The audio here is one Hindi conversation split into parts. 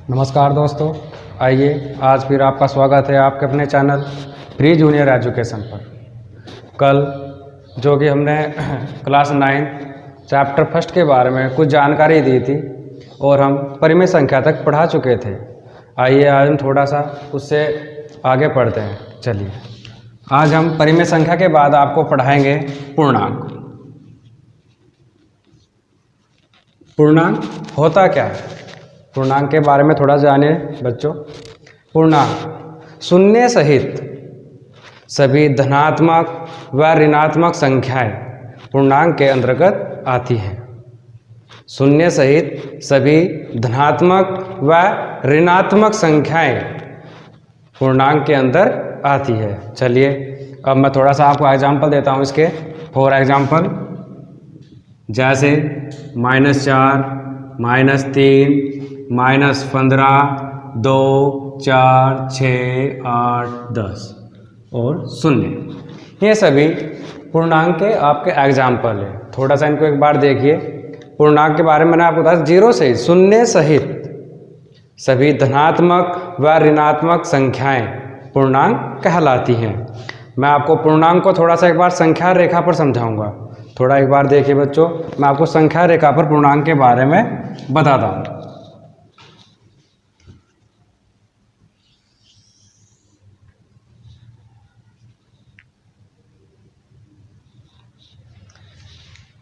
नमस्कार दोस्तों, आइए आज फिर आपका स्वागत है आपके अपने चैनल प्री जूनियर एजुकेशन पर। कल जो कि हमने क्लास 9 चैप्टर फर्स्ट के बारे में कुछ जानकारी दी थी और हम परिमेय संख्या तक पढ़ा चुके थे। आइए आज हम थोड़ा सा उससे आगे पढ़ते हैं। चलिए, आज हम परिमेय संख्या के बाद आपको पढ़ाएंगे पूर्णांक। पूर्णांक होता क्या है, पूर्णांक के बारे में थोड़ा जाने बच्चों। पूर्णांक शून्य सहित सभी धनात्मक व ऋणात्मक संख्याएं पूर्णांक के अंतर्गत आती हैं। शून्य सहित सभी धनात्मक व ऋणात्मक संख्याएं पूर्णांक के अंदर आती है। चलिए, अब मैं थोड़ा सा आपको एग्जांपल देता हूँ इसके। फॉर एग्जांपल, जैसे -4, -3, -15, 2, 4, 6, 8, 10 और 0, ये सभी पूर्णांक के आपके एग्जाम्पल है। थोड़ा सा इनको एक बार देखिए। पूर्णांक के बारे में मैंने आपको बताया, जीरो सहित शून्य सहित सभी धनात्मक व ऋणात्मक संख्याएं पूर्णांक कहलाती हैं। मैं आपको पूर्णांक को थोड़ा सा एक बार संख्या रेखा पर समझाऊंगा। थोड़ा एक बार देखिए बच्चों, मैं आपको संख्या रेखा पर पूर्णांक के बारे में बताता हूँ।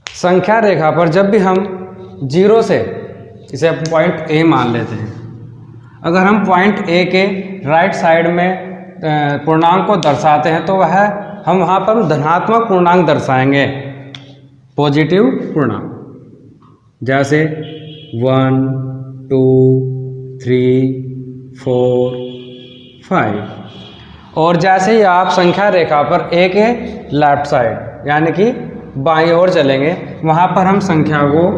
संख्या रेखा पर जब भी हम जीरो से, इसे पॉइंट ए मान लेते हैं, अगर हम पॉइंट ए के राइट साइड में पूर्णांक को दर्शाते हैं तो वह हम वहाँ पर धनात्मक पूर्णांक दर्शाएंगे, पॉजिटिव पूर्णांक। जैसे 1, 2, 3, 4, 5। और जैसे ही आप संख्या रेखा पर ए के लेफ्ट साइड यानी कि बाईं ओर चलेंगे, वहाँ पर हम संख्या को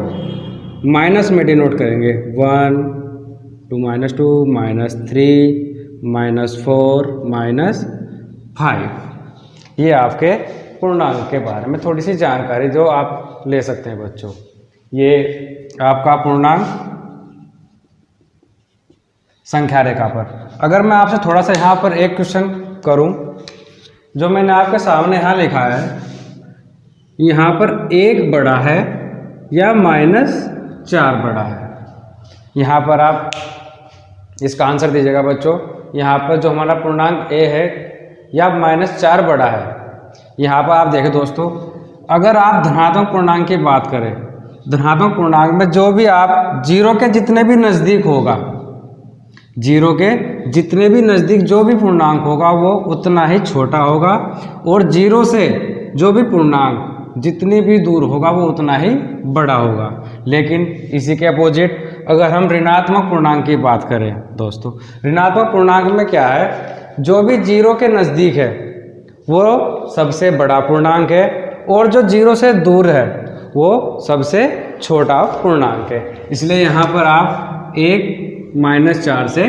माइनस में डिनोट करेंगे। 1, 2, -2, -3, -4, -5। ये आपके पूर्णांक के बारे में थोड़ी सी जानकारी जो आप ले सकते हैं बच्चों। ये आपका पूर्णांक संख्या रेखा पर। अगर मैं आपसे थोड़ा सा यहाँ पर एक क्वेश्चन करूँ, जो मैंने आपके सामने यहाँ लिखा है, यहाँ पर 1 बड़ा है या -4 बड़ा है? यहाँ पर आप इसका आंसर दीजिएगा बच्चों। यहाँ पर जो हमारा पूर्णांक a है या -4 बड़ा है? यहाँ पर आप देखें दोस्तों, अगर आप धनात्मक पूर्णांक की बात करें, धनात्मक पूर्णांक में जो भी आप जीरो के जितने भी नज़दीक होगा, जीरो के जितने भी नज़दीक जो भी पूर्णांक होगा वो उतना ही छोटा होगा, और जीरो से जो भी पूर्णांक जितनी भी दूर होगा वो उतना ही बड़ा होगा। लेकिन इसी के अपोजिट अगर हम ऋणात्मक पूर्णांक की बात करें दोस्तों, ऋणात्मक पूर्णांक में क्या है, जो भी जीरो के नज़दीक है वो सबसे बड़ा पूर्णांक है, और जो जीरो से दूर है वो सबसे छोटा पूर्णांक है। इसलिए यहाँ पर आप 1 -4 से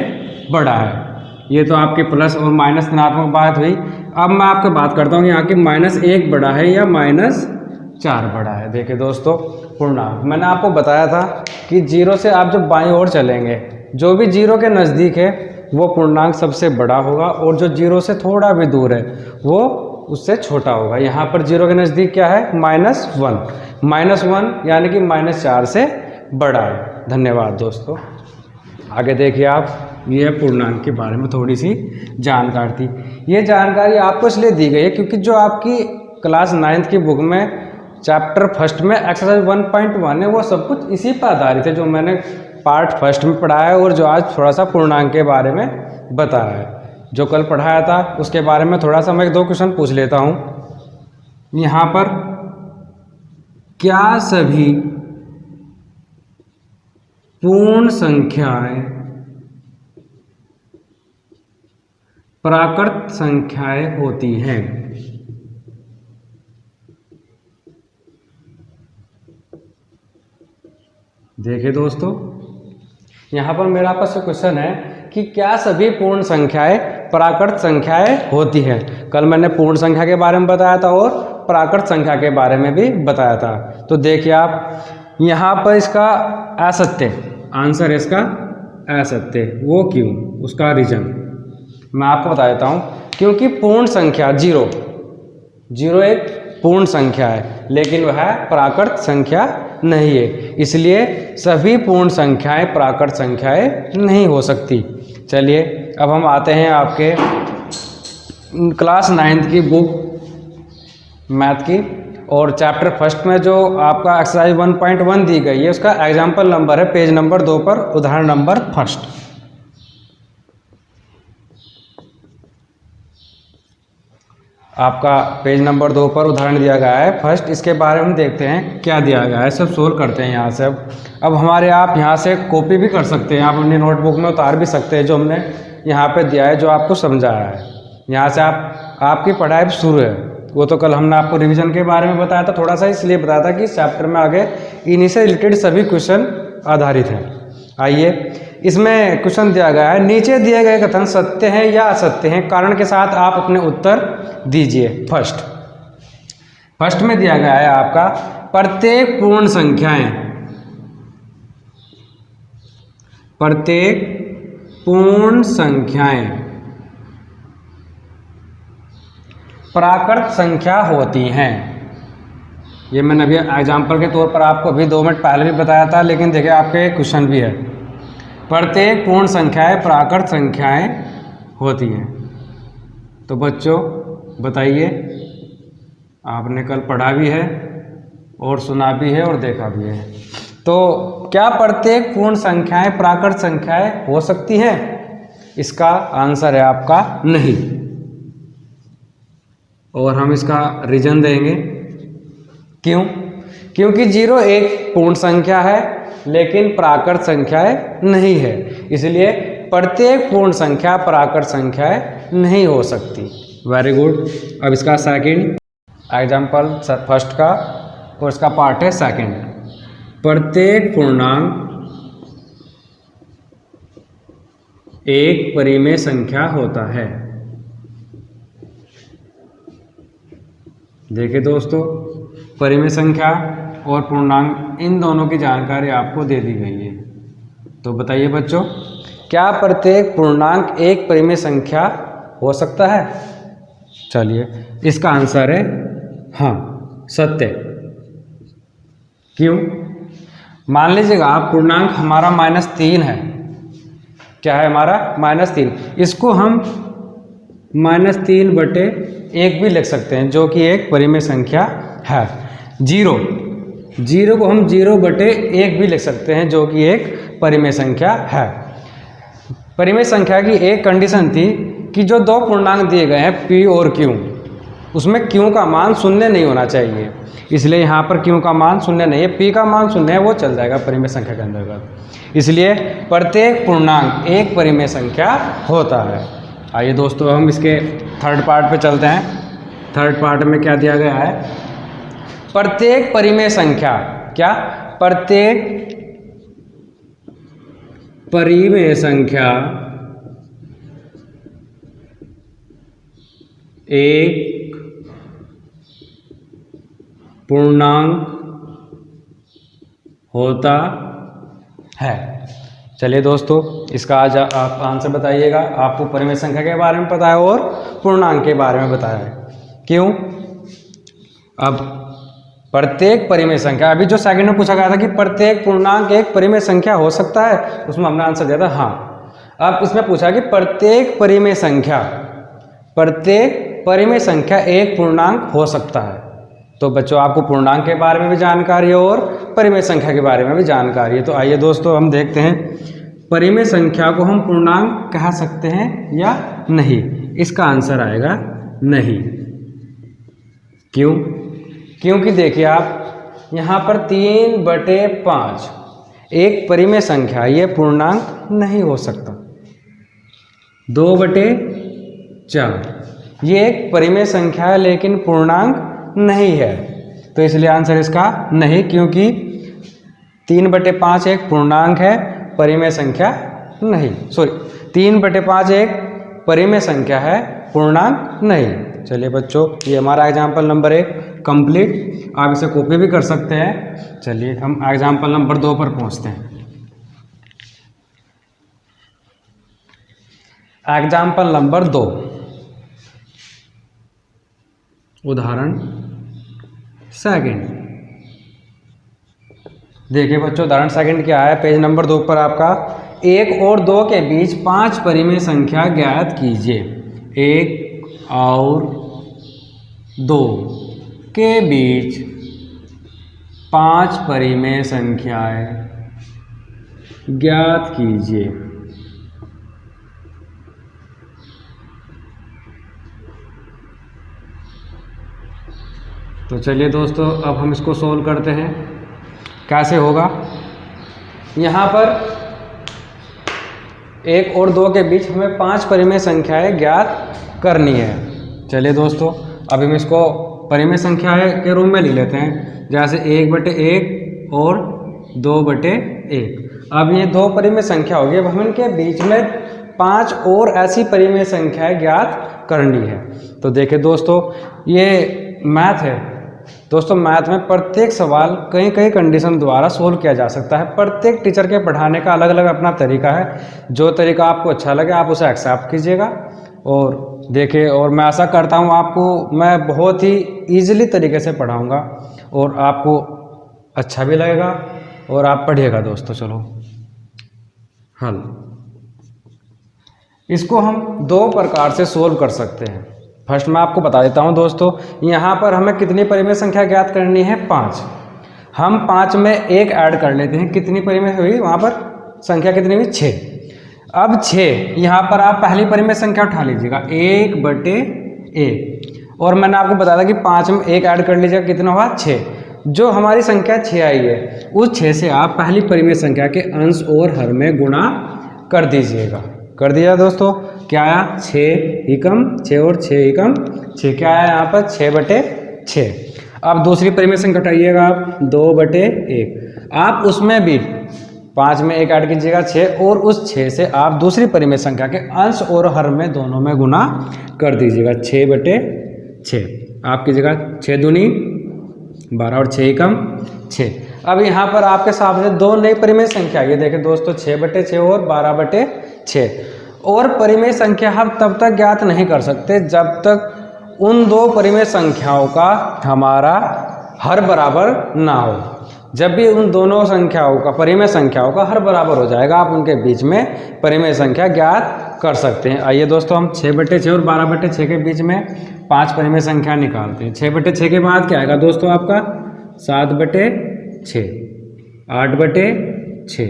बड़ा है। ये तो आपके प्लस और माइनस धनात्मक बात हुई। अब मैं आपको बात करता हूँ यहाँ की -1 बड़ा है या -4 बड़ा है। देखिए दोस्तों, पूर्णांक मैंने आपको बताया था कि जीरो से आप जब बाईं ओर चलेंगे, जो भी जीरो के नज़दीक है वो पूर्णांक सबसे बड़ा होगा, और जो जीरो से थोड़ा भी दूर है वो उससे छोटा होगा। यहाँ पर जीरो के नज़दीक क्या है, -1 यानी कि -4 से बड़ा है। धन्यवाद दोस्तों। आगे देखिए आप, ये पूर्णांक के बारे में थोड़ी सी जानकारी थी। ये जानकारी आपको इसलिए दी गई है क्योंकि जो आपकी क्लास 9th की बुक में चैप्टर फर्स्ट में एक्सरसाइज 1.1 है, वो सब कुछ इसी पर आधारित है जो मैंने पार्ट फर्स्ट में पढ़ाया है, और जो आज थोड़ा सा पूर्णांक के बारे में बताया है। जो कल पढ़ाया था उसके बारे में थोड़ा सा मैं 2 क्वेश्चन पूछ लेता हूँ। यहाँ पर क्या सभी पूर्ण संख्याएं प्राकृत संख्याएं होती हैं? देखिए दोस्तों, यहाँ पर मेरा पास क्वेश्चन है कि क्या सभी पूर्ण संख्याएं प्राकृत संख्याएं होती हैं? कल मैंने पूर्ण संख्या के बारे में बताया था और प्राकृत संख्या के बारे में भी बताया था। तो देखिए आप, यहाँ पर इसका असत्य आंसर है, इसका असत्य। वो क्यों, उसका रीजन मैं आपको बता देता हूँ। क्योंकि पूर्ण संख्या जीरो एक पूर्ण संख्या है, लेकिन वह प्राकृत संख्या नहीं है, इसलिए सभी पूर्ण संख्याएं प्राकृत संख्याएं नहीं हो सकती। चलिए अब हम आते हैं आपके क्लास 9th की बुक मैथ की, और चैप्टर फर्स्ट में जो आपका एक्सरसाइज 1.1 दी गई है उसका एग्जाम्पल नंबर है पेज नंबर 2 पर, उदाहरण नंबर फर्स्ट। आपका पेज नंबर 2 पर उदाहरण दिया गया है फर्स्ट। इसके बारे में देखते हैं क्या दिया गया है, सब सोल्व करते हैं यहाँ से। अब हमारे आप यहाँ से कॉपी भी कर सकते हैं, आप अपनी नोटबुक में उतार भी सकते हैं जो हमने यहाँ पे दिया है, जो आपको समझाया है। यहाँ से आपकी पढ़ाई शुरू है। वो तो कल हमने आपको रिवीजन के बारे में बताया था थोड़ा सा, इसलिए बताया था कि इस चैप्टर में आगे इन्हीं से रिलेटेड सभी क्वेश्चन आधारित हैं। आइए इसमें क्वेश्चन दिया गया है, नीचे दिए गए कथन सत्य हैं या असत्य हैं, कारण के साथ आप अपने उत्तर दीजिए। फर्स्ट में दिया गया है आपका प्रत्येक पूर्ण संख्याएं प्राकृत संख्या होती हैं। ये मैंने अभी एग्जाम्पल के तौर पर आपको अभी 2 मिनट पहले भी बताया था, लेकिन देखिए आपके क्वेश्चन भी है। प्रत्येक पूर्ण संख्याएं प्राकृत संख्याएं होती हैं। तो बच्चों बताइए, आपने कल पढ़ा भी है और सुना भी है और देखा भी है, तो क्या प्रत्येक पूर्ण संख्याएं प्राकृत संख्याएं हो सकती हैं? इसका आंसर है आपका नहीं, और हम इसका रीजन देंगे। क्यों? क्योंकि 0 एक पूर्ण संख्या है लेकिन प्राकृत संख्याएं नहीं है, इसलिए प्रत्येक पूर्ण संख्या प्राकृत संख्याएं नहीं हो सकती। Very good. अब इसका सेकंड एग्जाम्पल फर्स्ट का और इसका पार्ट है सेकंड। प्रत्येक पूर्णांक एक परिमेय संख्या होता है। देखिए दोस्तों, परिमेय संख्या और पूर्णांक इन दोनों की जानकारी आपको दे दी गई है। तो बताइए बच्चों, क्या प्रत्येक पूर्णांक एक परिमेय संख्या हो सकता है? चलिए इसका आंसर है हाँ, सत्य। क्यों? मान लीजिएगा आप पूर्णांक हमारा -3 है। क्या है हमारा? -3। इसको हम -3/1 भी लिख सकते हैं, जो कि एक परिमेय संख्या है। 0 को हम 0/1 भी लिख सकते हैं, जो कि एक परिमेय संख्या है। परिमेय संख्या की एक कंडीशन थी कि जो 2 पूर्णांक दिए गए हैं p और q, उसमें q का मान 0 नहीं होना चाहिए, इसलिए यहाँ पर q का मान 0 नहीं है, p का मान 0 है, वो चल जाएगा परिमेय संख्या के अंतर्गत। इसलिए प्रत्येक पूर्णांक एक परिमेय संख्या होता है। आइए दोस्तों हम इसके थर्ड पार्ट पे चलते हैं। थर्ड पार्ट में क्या दिया गया है? प्रत्येक परिमेय संख्या, क्या? प्रत्येक परिमेय संख्या एक पूर्णांक होता है। चलिए दोस्तों, इसका आज आप आंसर बताइएगा। आपको परिमेय संख्या के बारे में पता है और पूर्णांक के बारे में बताया है। क्यों? अब प्रत्येक परिमेय संख्या, अभी जो सेकंड में पूछा गया था कि प्रत्येक पूर्णांक एक परिमेय संख्या हो सकता है, उसमें हमने आंसर दिया था हाँ। अब इसमें पूछा कि प्रत्येक परिमेय संख्या एक पूर्णांक हो सकता है। तो बच्चों आपको पूर्णांक के बारे में भी जानकारी है और परिमेय संख्या के बारे में भी जानकारी है। तो आइए दोस्तों हम देखते हैं, परिमेय संख्या को हम पूर्णांक कह सकते हैं या नहीं? इसका आंसर आएगा नहीं। क्यों? क्योंकि देखिए आप यहाँ पर 3/5 एक परिमेय संख्या, ये पूर्णांक नहीं हो सकता। 2/4 ये एक परिमेय संख्या है लेकिन पूर्णांक नहीं है, तो इसलिए आंसर इसका नहीं, क्योंकि 3/5 एक पूर्णांक है, परिमेय संख्या नहीं। 3/5 एक परिमेय संख्या है, पूर्णांक नहीं। चलिए बच्चों, ये हमारा एग्जाम्पल नंबर 1 कंप्लीट। आप इसे कॉपी भी कर सकते हैं। चलिए हम एग्जाम्पल नंबर 2 पर पहुंचते हैं। एग्जाम्पल नंबर 2, उदाहरण सेकंड। देखिए बच्चों, उदाहरण सेकंड क्या है, पेज नंबर 2 पर आपका 1 और 2 के बीच 5 परिमेय संख्या ज्ञात कीजिए। 1 और 2 के बीच 5 परिमेय संख्याएं ज्ञात कीजिए। तो चलिए दोस्तों, अब हम इसको सोल्व करते हैं। कैसे होगा, यहाँ पर 1 और 2 के बीच हमें 5 परिमेय संख्याएं ज्ञात करनी है। चलिए दोस्तों, अभी हम इसको परिमेय संख्याएं के रूप में ले लेते हैं, जैसे 1/1 और 2/1। अब ये 2 परिमेय संख्या होगी। अब हम इनके बीच में 5 और ऐसी परिमेय संख्याएं ज्ञात करनी है। तो देखिए दोस्तों, ये मैथ है दोस्तों। मैथ में प्रत्येक सवाल कई कई कंडीशन द्वारा सोल्व किया जा सकता है। प्रत्येक टीचर के पढ़ाने का अलग अलग अपना तरीका है। जो तरीका आपको अच्छा लगे आप उसे एक्सेप्ट कीजिएगा। और देखिए, और मैं आशा करता हूँ आपको मैं बहुत ही ईजिली तरीके से पढ़ाऊँगा और आपको अच्छा भी लगेगा और आप पढ़िएगा दोस्तों। चलो हल, इसको हम 2 प्रकार से सोल्व कर सकते हैं। फर्स्ट मैं आपको बता देता हूं दोस्तों, यहाँ पर हमें कितनी परिमेय संख्या ज्ञात करनी है, 5। हम 5 में 1 ऐड कर लेते हैं। कितनी परिमेय हुई, वहाँ पर संख्या कितनी हुई, 6। अब 6 यहाँ पर आप पहली परिमेय संख्या उठा लीजिएगा, 1/1। और मैंने आपको बताया था कि 5 में 1 ऐड कर लीजिएगा, कितना हुआ, 6। जो हमारी संख्या 6 आई है, उस 6 से आप पहली परिमेय संख्या के अंश और हर में गुणा कर दीजिएगा। कर दिया दोस्तों, क्या आया, 6 ही कम 6 और 6 ही कम 6, क्या आया यहाँ पर, 6/6। अब दूसरी परिमेय संख्या उठाइएगा आप, 2/1। आप उसमें भी 5 में 1 ऐड कीजिएगा, 6, और उस 6 से आप दूसरी परिमेय संख्या के अंश और हर में दोनों में गुणा कर दीजिएगा, 6/6। आप कीजिएगा 6 दूनी 12 और 6 ही कम 6। अब यहाँ पर आपके सामने 2 नई परिमेय संख्या, ये देखें दोस्तों, 6/6 और 12/6। और परिमेय संख्या हम तब तक ज्ञात नहीं कर सकते जब तक उन 2 परिमेय संख्याओं का हमारा हर बराबर ना हो। जब भी उन दोनों संख्याओं का, परिमेय संख्याओं का हर बराबर हो जाएगा, आप उनके बीच में परिमेय संख्या ज्ञात कर सकते हैं। आइए दोस्तों, हम 6/6 और 12/6 के बीच में 5 परिमेय संख्या निकालते हैं। 6/6 के बाद क्या आएगा दोस्तों आपका, 7/6, 8/6,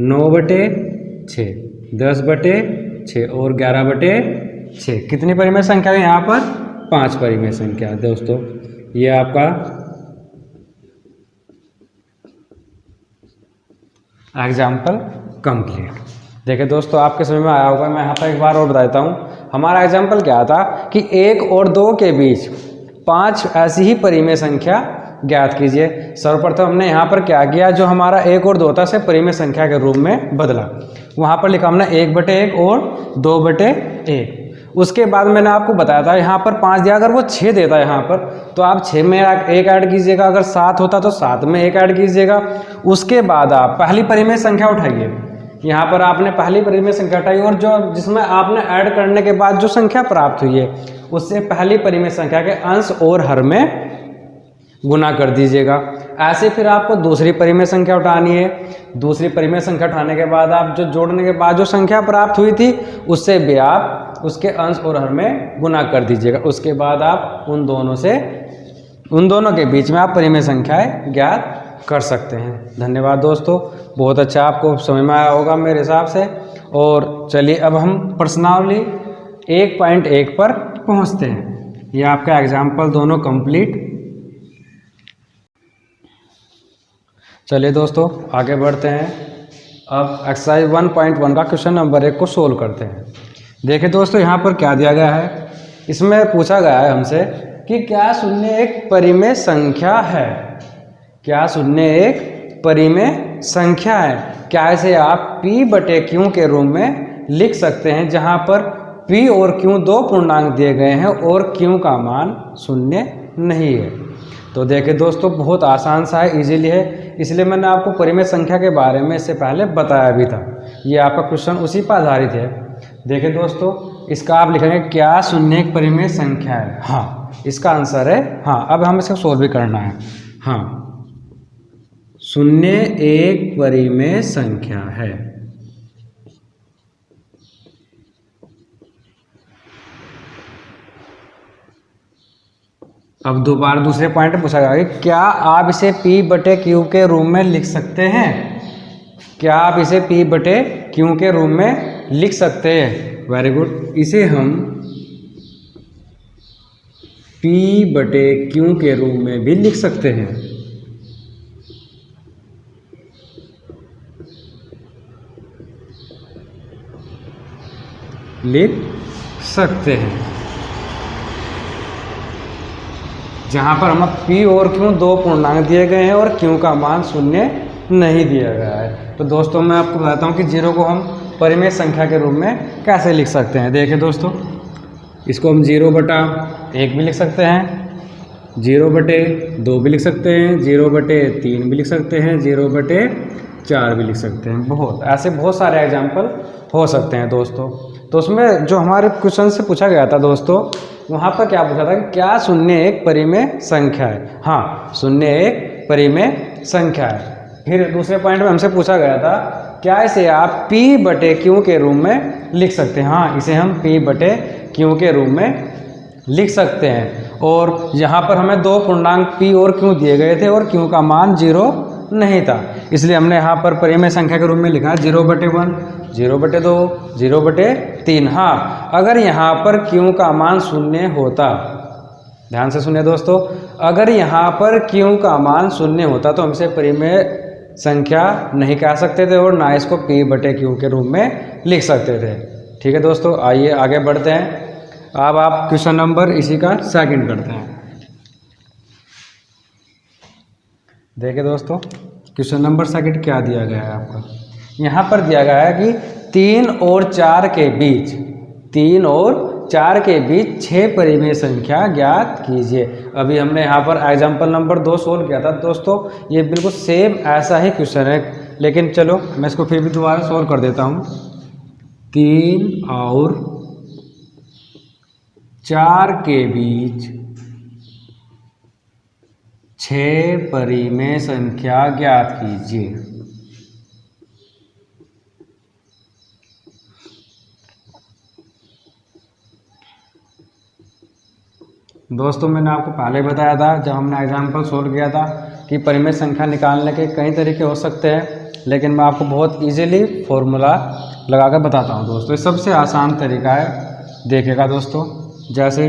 9/6, 10/6 और 11/6। कितनी परिमेय संख्या है यहाँ पर, 5 परिमेय संख्या दोस्तों। ये आपका एग्जाम्पल कंप्लीट। देखिए दोस्तों, आपके समझ में आया होगा। मैं यहाँ पर एक बार और बता देता हूँ। हमारा एग्जाम्पल क्या था कि 1 और 2 के बीच 5 ऐसी ही परिमेय संख्या ज्ञात कीजिए। सर्वप्रथम हमने यहाँ पर क्या किया, जो हमारा 1 और 2 था से परिमेय संख्या के रूप में बदला। वहाँ पर लिखा हमने 1/1 और 2/1। उसके बाद मैंने आपको बताया था यहाँ पर 5 दिया, अगर वो 6 देता है यहाँ पर तो आप 6 में 1 ऐड कीजिएगा। अगर 7 होता तो 7 में 1 ऐड कीजिएगा। उसके बाद आप पहली परिमेय संख्या उठाइए। यहाँ पर आपने पहली परिमेय संख्या उठाई और जो जिसमें आपने ऐड करने के बाद जो संख्या प्राप्त हुई है उससे पहली परिमेय संख्या के अंश और हर में गुना कर दीजिएगा। ऐसे फिर आपको दूसरी परिमेय संख्या उठानी है। दूसरी परिमेय संख्या उठाने के बाद आप जो जोड़ने के बाद जो संख्या प्राप्त हुई थी उससे भी आप उसके अंश और हर में गुना कर दीजिएगा। उसके बाद आप उन दोनों के बीच में आप परिमेय संख्याएं ज्ञात कर सकते हैं। धन्यवाद दोस्तों, बहुत अच्छा आपको समझ में आया होगा मेरे हिसाब से। और चलिए अब हम प्रश्नावली 1.1 पर पहुंचते हैं। ये आपका एग्जाम्पल दोनों कंप्लीट। चलिए दोस्तों आगे बढ़ते हैं। अब एक्सरसाइज 1.1 का क्वेश्चन नंबर 1 को सोल्व करते हैं। देखिए दोस्तों, यहाँ पर क्या दिया गया है, इसमें पूछा गया है हमसे कि क्या शून्य एक परिमेय संख्या है। क्या शून्य एक परिमेय संख्या है। क्या इसे आप p/q के रूप में लिख सकते हैं, जहाँ पर p और q 2 पूर्णांक दिए गए हैं और q का मान शून्य नहीं है। तो देखिए दोस्तों, बहुत आसान सा है, इजीली है, इसलिए मैंने आपको परिमेय संख्या के बारे में इससे पहले बताया भी था। ये आपका क्वेश्चन उसी पर आधारित है। देखिए दोस्तों, इसका आप लिखेंगे क्या शून्य एक परिमेय संख्या है। हाँ, इसका आंसर है हाँ। अब हम इसको सोल्व भी करना है। हाँ, शून्य एक परिमेय संख्या है। अब दोबारा दूसरे पॉइंट पे पूछा गया कि क्या आप इसे P बटे Q के रूप में लिख सकते हैं? क्या आप इसे P बटे Q के रूप में लिख सकते हैं? Very good. इसे हम P बटे Q के रूप में भी लिख सकते हैं। लिख सकते हैं, जहाँ पर हमें P और Q दो पूर्णांक दिए गए हैं और Q का मान शून्य नहीं दिया गया है। तो दोस्तों मैं आपको बताता हूँ कि जीरो को हम परिमेय संख्या के रूप में कैसे लिख सकते हैं। देखिए दोस्तों, इसको हम 0/1 भी लिख सकते हैं, 0/2 भी लिख सकते हैं, 0/3 भी लिख सकते हैं, 0/4 भी लिख सकते हैं। ऐसे बहुत सारे एग्जाम्पल हो सकते हैं दोस्तों। तो उसमें जो हमारे क्वेश्चन से पूछा गया था दोस्तों, वहाँ पर क्या पूछा था कि क्या शून्य एक परिमेय संख्या है? हाँ, शून्य एक परिमेय संख्या है। फिर दूसरे पॉइंट में हमसे पूछा गया था क्या इसे आप P बटे Q के रूप में लिख सकते हैं? हाँ, इसे हम P बटे Q के रूप में लिख सकते हैं। और यहाँ पर हमें दो पूर्णांक P और Q दिए गए थे और Q का मान 0 नहीं था, इसलिए हमने यहाँ पर परिमेय संख्या के रूप में लिखा 0/1, 0/2, 0/3। हाँ, अगर यहाँ पर Q का मान शून्य होता, ध्यान से सुनिए दोस्तों, अगर यहाँ पर Q का मान शून्य होता तो हम इसे परिमेय संख्या नहीं कह सकते थे और ना इसको P बटे Q के रूप में लिख सकते थे। ठीक है दोस्तों, आइए आगे बढ़ते हैं। अब आप क्वेश्चन नंबर इसी का सेकंड करते हैं। देखिए दोस्तों, क्वेश्चन नंबर सेकंड क्या दिया गया है आपका? यहाँ पर दिया गया है कि 3 और 4 के बीच 3 और 4 के बीच 6 परिमेय संख्या ज्ञात कीजिए। अभी हमने यहाँ पर एग्जाम्पल नंबर 2 सोल्व किया था दोस्तों। ये बिल्कुल सेम ऐसा ही क्वेश्चन है, लेकिन चलो मैं इसको फिर भी दोबारा सोल्व कर देता हूँ। 3 और 4 के बीच 6 परिमेय संख्या ज्ञात कीजिए। दोस्तों मैंने आपको पहले बताया था जब हमने एग्जाम्पल सोल्व किया था कि परिमेय संख्या निकालने के कई तरीके हो सकते हैं, लेकिन मैं आपको बहुत इजीली फॉर्मूला लगाकर बताता हूं दोस्तों। ये सबसे आसान तरीका है। देखिएगा दोस्तों, जैसे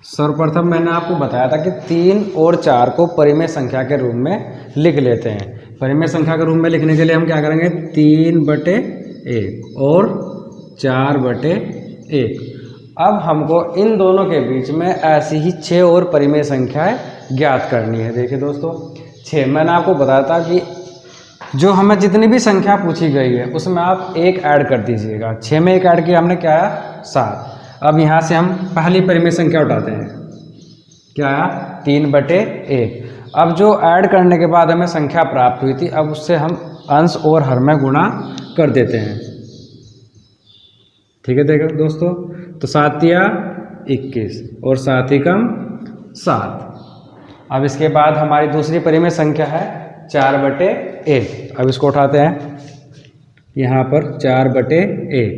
सर्वप्रथम मैंने आपको बताया था कि 3 और 4 को परिमेय संख्या के रूप में लिख लेते हैं। परिमेय संख्या के रूप में लिखने के लिए हम क्या करेंगे? 3/1 और 4/1। अब हमको इन दोनों के बीच में ऐसी ही 6 और परिमेय संख्याएं ज्ञात करनी है। देखिए दोस्तों, 6 मैंने आपको बताया था कि जो हमें जितनी भी संख्या पूछी गई है उसमें आप 1 ऐड कर दीजिएगा। 6 में 1 ऐड किया हमने, क्या आया? 7। अब यहाँ से हम पहली परिमेय संख्या उठाते हैं, क्या आया? 3/1। अब जो ऐड करने के बाद हमें संख्या प्राप्त हुई थी, अब उससे हम अंश और हर में गुणा कर देते हैं। ठीक है देखो दोस्तों, तो 7 या 21 और 7 ही कम 7। अब इसके बाद हमारी दूसरी परिमेय संख्या है 4/1। अब इसको उठाते हैं यहाँ पर 4/1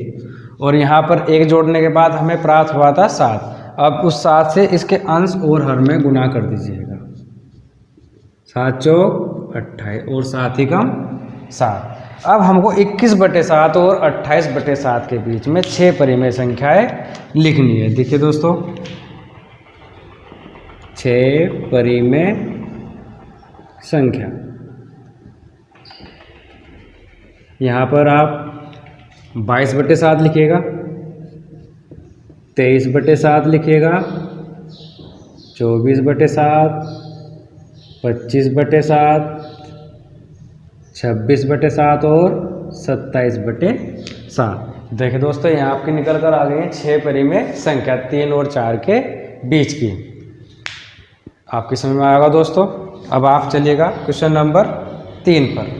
और यहाँ पर 1 जोड़ने के बाद हमें प्राप्त हुआ था 7। अब उस 7 से इसके अंश और हर में गुणा कर दीजिएगा। 7 चौक 28 और 7 ही कम 7। अब हमको 21/7 और 28/7 के बीच में 6 परिमेय संख्याएं लिखनी है। देखिए दोस्तों, 6 परिमेय संख्या। यहाँ पर आप 22/7 लिखिएगा, 23/7 लिखिएगा, 24/7, 25/7, 26/7 और 27/7। देखिए दोस्तों, यहाँ आपकी निकल कर आ गई है 6 परिमेय संख्या 3 और 4 के बीच की। आपकी समझ में आएगा दोस्तों। अब आप चलिएगा क्वेश्चन नंबर 3 पर।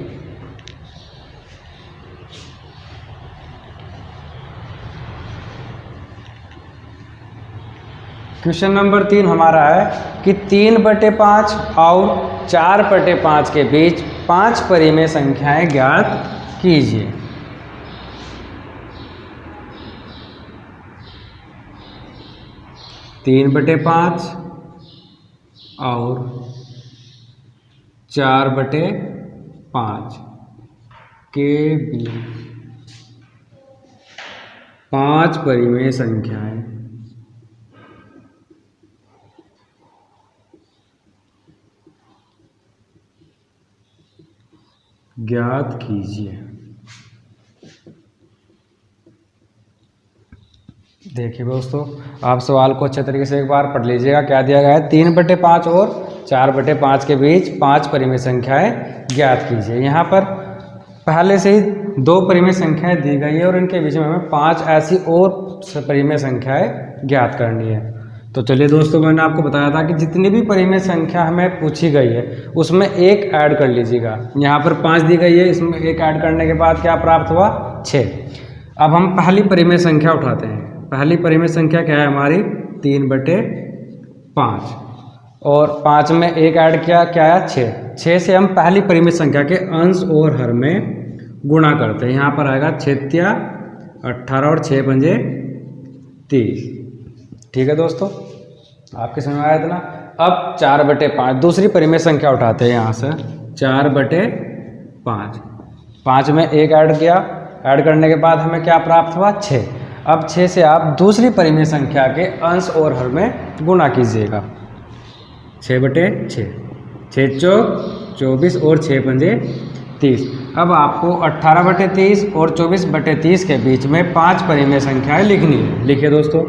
क्वेश्चन नंबर 3 हमारा है कि 3/5 और 4/5 के बीच 5 परिमेय संख्याएं ज्ञात कीजिए। 3/5 और 4/5 के बीच 5 परिमेय संख्याएं ज्ञात कीजिए। देखिए दोस्तों, आप सवाल को अच्छे तरीके से एक बार पढ़ लीजिएगा। क्या दिया गया है? 3/5 और 4/5 के बीच 5 परिमेय संख्याएं ज्ञात कीजिए। यहाँ पर पहले से ही 2 परिमेय संख्याएं दी गई है और इनके बीच में हमें 5 ऐसी और परिमेय संख्याएं ज्ञात करनी है। तो चलिए दोस्तों, मैंने आपको बताया था कि जितनी भी परिमेय संख्या हमें पूछी गई है उसमें एक ऐड कर लीजिएगा। यहाँ पर 5 दी गई है, इसमें एक ऐड करने के बाद क्या प्राप्त हुआ? 6। अब हम पहली परिमेय संख्या उठाते हैं। पहली परिमेय संख्या क्या है हमारी? 3/5 और 5 में एक ऐड किया, क्या है? 6। 6 से हम पहली परिमेय संख्या के अंश और हर में गुणा करते हैं। यहाँ पर आएगा 6 18 और 6 पंजे 30। ठीक है दोस्तों, आपके समझ में आया इतना? अब 4/5 दूसरी परिमेय संख्या उठाते हैं। यहाँ से 4/5, 5 में एक ऐड किया, ऐड करने के बाद हमें क्या प्राप्त हुआ? 6। अब 6 से आप दूसरी परिमेय संख्या के अंश और हर में गुणा कीजिएगा। 6/6, 6 चौक 24 और 6 पंजे 30। अब आपको 18/30 और 24/30 के बीच में 5 परिमेय संख्याएं लिखनी है। लिखिए दोस्तों,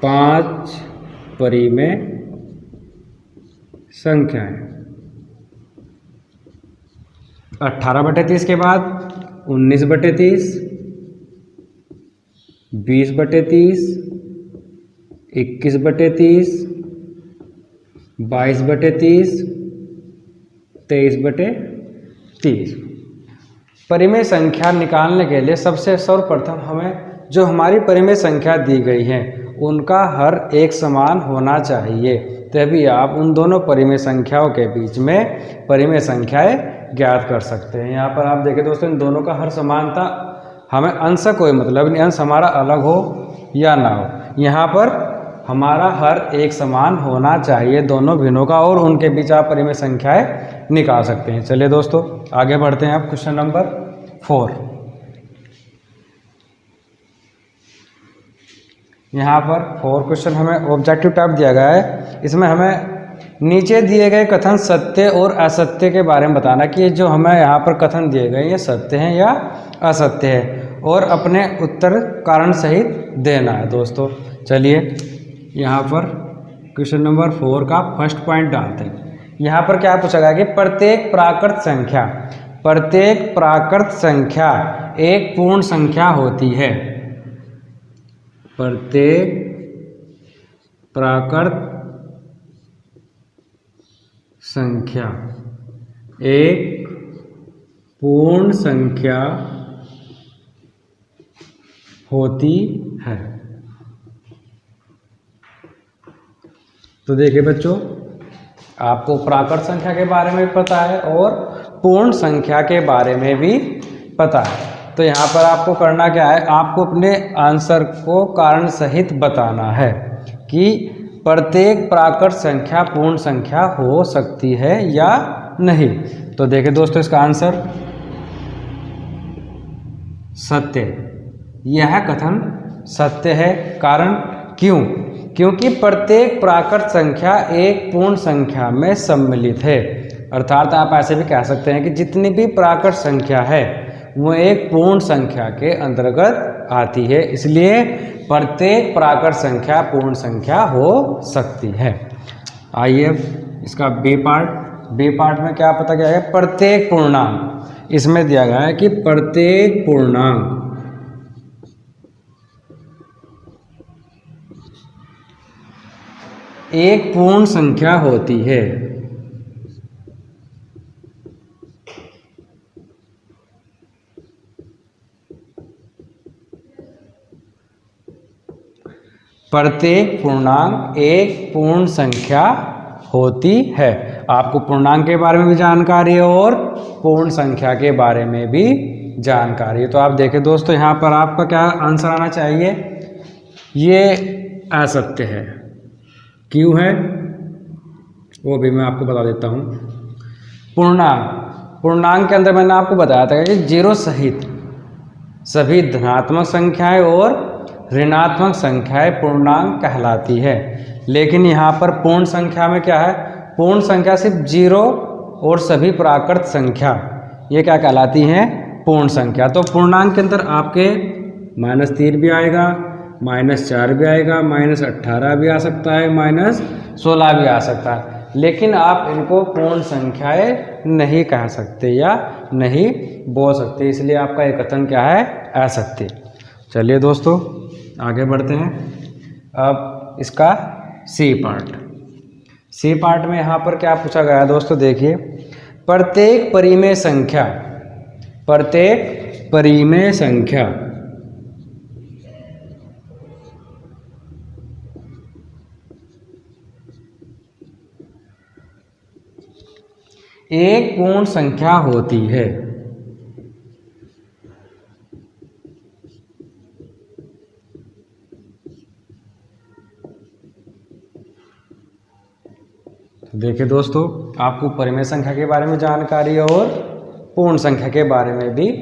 5 परिमेय संख्याएं। 18/30 के बाद 19/30, 20/30, 21/30, 22/30, 23/30। परिमेय संख्या निकालने के लिए सबसे सर्वप्रथम हमें जो हमारी परिमेय संख्या दी गई है उनका हर एक समान होना चाहिए, तभी आप उन दोनों परिमेय संख्याओं के बीच में परिमेय संख्याएं ज्ञात कर सकते हैं। यहाँ पर आप देखें दोस्तों, इन दोनों का हर समानता, हमें अंश से कोई मतलब नहीं, अंश हमारा अलग हो या ना हो, यहाँ पर हमारा हर एक समान होना चाहिए दोनों भिन्नों का, और उनके बीच आप परिमेय संख्याएं निकाल सकते हैं। चलिए दोस्तों, आगे बढ़ते हैं। अब क्वेश्चन नंबर 4। यहाँ पर 4 क्वेश्चन हमें ऑब्जेक्टिव टाइप दिया गया है। इसमें हमें नीचे दिए गए कथन सत्य और असत्य के बारे में बताना कि ये जो हमें यहाँ पर कथन दिए गए ये सत्य हैं या असत्य है, और अपने उत्तर कारण सहित देना है। दोस्तों चलिए, यहाँ पर क्वेश्चन नंबर 4 का फर्स्ट पॉइंट डालते हैं। यहाँ पर क्या पूछा गया कि प्रत्येक प्राकृत संख्या एक पूर्ण संख्या होती है। प्रत्येक प्राकृत संख्या एक पूर्ण संख्या होती है। तो देखिए बच्चों, आपको प्राकृत संख्या के बारे में भी पता है और पूर्ण संख्या के बारे में भी पता है। तो यहाँ पर आपको करना क्या है? आपको अपने आंसर को कारण सहित बताना है कि प्रत्येक प्राकृत संख्या पूर्ण संख्या हो सकती है या नहीं। तो देखिए दोस्तों, इसका आंसर सत्य। यह कथन सत्य है। कारण क्यों? क्योंकि प्रत्येक प्राकृत संख्या एक पूर्ण संख्या में सम्मिलित है। अर्थात आप ऐसे भी कह सकते हैं कि जितनी भी प्राकृत संख्या है वो एक पूर्ण संख्या के अंतर्गत आती है, इसलिए प्रत्येक प्राकृत संख्या पूर्ण संख्या हो सकती है। आइए अब इसका बी पार्ट में क्या पता गया है? प्रत्येक पूर्णांक। इसमें दिया गया है कि प्रत्येक पूर्णांक एक पूर्ण संख्या होती है। प्रत्येक पूर्णांक एक पूर्ण संख्या होती है। आपको पूर्णांक के बारे में भी जानकारी है और पूर्ण संख्या के बारे में भी जानकारी है। तो आप देखें दोस्तों, यहाँ पर आपका क्या आंसर आना चाहिए, ये असत्य है। क्यों है वो भी मैं आपको बता देता हूँ। पूर्णांक के अंदर मैंने आपको बताया था कि जीरो सहित सभी धनात्मक संख्याएं और ऋणात्मक संख्याएं पूर्णांक कहलाती है। लेकिन यहाँ पर पूर्ण संख्या में क्या है, पूर्ण संख्या सिर्फ जीरो और सभी प्राकृत संख्या ये क्या कहलाती हैं, पूर्ण संख्या। तो पूर्णांक के अंदर आपके -3 भी आएगा, -4 भी आएगा, -18 भी आ सकता है, -16 भी आ सकता है। लेकिन आप इनको पूर्ण संख्याएं नहीं कह सकते या नहीं बोल सकते, इसलिए आपका ये कथन क्या है, असत्य। चलिए दोस्तों आगे बढ़ते हैं। अब इसका सी पार्ट में यहाँ पर क्या पूछा गया है दोस्तों, देखिए प्रत्येक परिमेय संख्या एक पूर्ण संख्या होती है। देखिए दोस्तों, आपको परिमेय संख्या के बारे में जानकारी है और पूर्ण संख्या के बारे में भी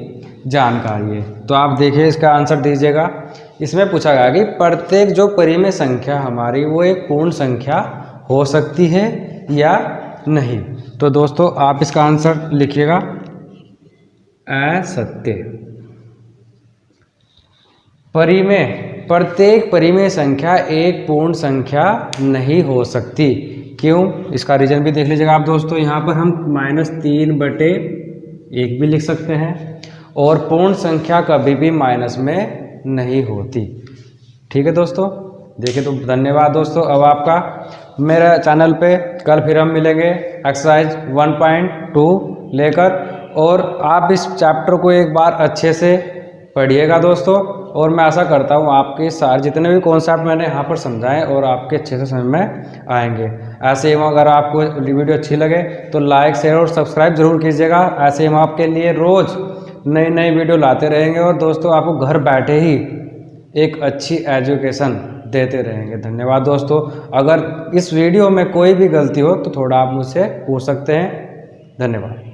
जानकारी है। तो आप देखिए इसका आंसर दीजिएगा। इसमें पूछा गया कि प्रत्येक जो परिमेय संख्या हमारी वो एक पूर्ण संख्या हो सकती है या नहीं। तो दोस्तों आप इसका आंसर लिखिएगा, असत्य। प्रत्येक परिमेय संख्या एक पूर्ण संख्या नहीं हो सकती। क्यों, इसका रीजन भी देख लीजिएगा आप दोस्तों। यहाँ पर हम -3/1 भी लिख सकते हैं और पूर्ण संख्या कभी भी माइनस में नहीं होती। ठीक है दोस्तों, देखिए तो धन्यवाद दोस्तों। अब आपका मेरे चैनल पे कल फिर हम मिलेंगे एक्सरसाइज 1.2 लेकर, और आप इस चैप्टर को एक बार अच्छे से पढ़िएगा दोस्तों। और मैं आशा करता हूँ आपके सारे जितने भी कॉन्सेप्ट मैंने यहाँ पर समझाए और आपके अच्छे से समझ में आएंगे। ऐसे ही अगर आपको वीडियो अच्छी लगे तो लाइक, शेयर और सब्सक्राइब जरूर कीजिएगा। ऐसे हम आपके लिए रोज़ नई नई वीडियो लाते रहेंगे और दोस्तों आपको घर बैठे ही एक अच्छी एजुकेशन देते रहेंगे। धन्यवाद दोस्तों। अगर इस वीडियो में कोई भी गलती हो तो थोड़ा आप मुझसे पूछ सकते हैं। धन्यवाद।